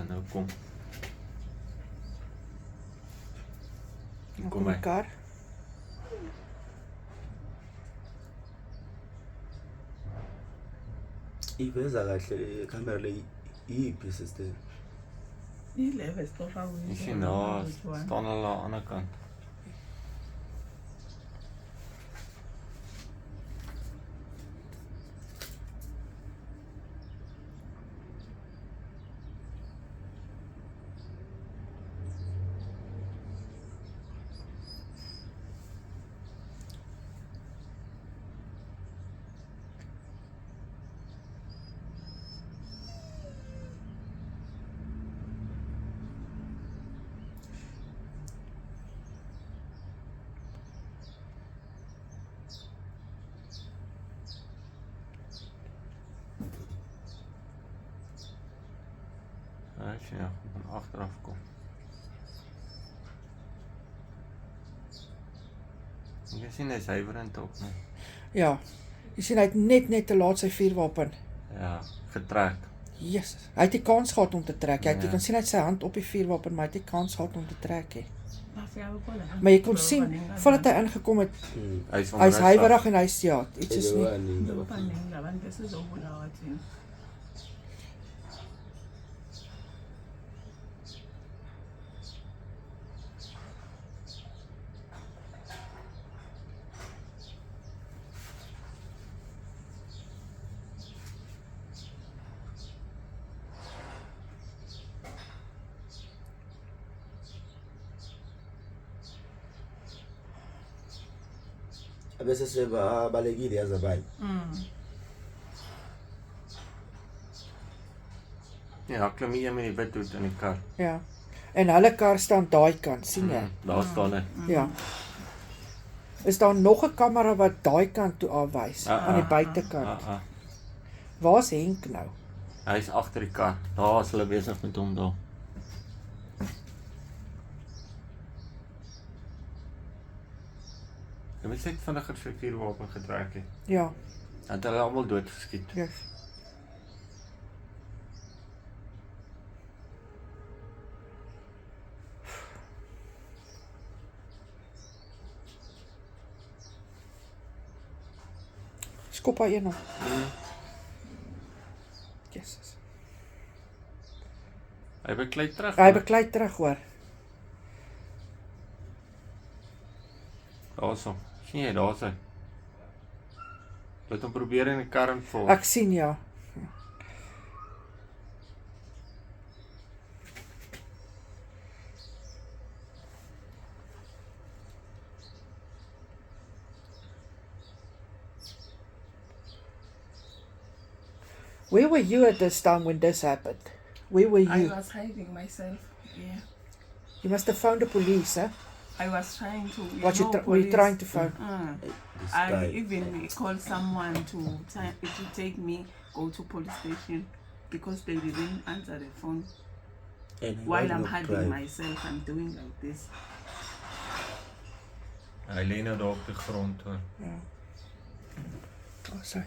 gaan nou kom. Dan Kom die hy. kar. Iveza kahle camera le iyiphi sister? Ile stofa Jy sien daar staan hulle aan die ander kant. Hy sien ja, van agteraf kom. Jy sien hy is huiwerend ook nie. Ja. Jy sien hy het net te laat sy vuurwapen. Ja, getrek. Jesus. Hy het die kans gehad om te trek. Jy Ja. kan sien hy het sy hand op die vuurwapen, maar hy het die kans gehad om te trek hè. Maar Maar jy kon sien voordat hy ingekom het, Hy is hy's huiwerig en hy's ja, iets is nie. abantu besizobulawa thina. Bese sebalekile yaze bayi. Ja, klim jy met die wit hoed in die kar. Ja. En hulle kar staan daai kant, sien jy? Daar staan hy. Ja. Is daar nog 'n kamera wat daai kant toe afwys, aan die buitekant? Waar's Henk nou? Hy is agter die kar. Daar is hulle besig met hom daar. Hy het net vinniger sy vuurwapen getrek het. Ja. Het hulle almal doodgeskiet. Ja. Skop hy een op. Jesus. Hy beklei terug. Hy beklei terug hoor. Daarso. Sien jy daarso? Laat hom probeer in die kar inval. Ek sien ja. Where were you at this time when this happened? Where were I you? was hiding myself. Yeah. You must have phoned the police, eh? I was trying to. What were you trying to phone? I even called someone to take me go to police station because they didn't answer the phone. While I'm hiding myself, I'm doing like this. Hy lê nou daar op die grond hoor. Ja. Oh, sorry.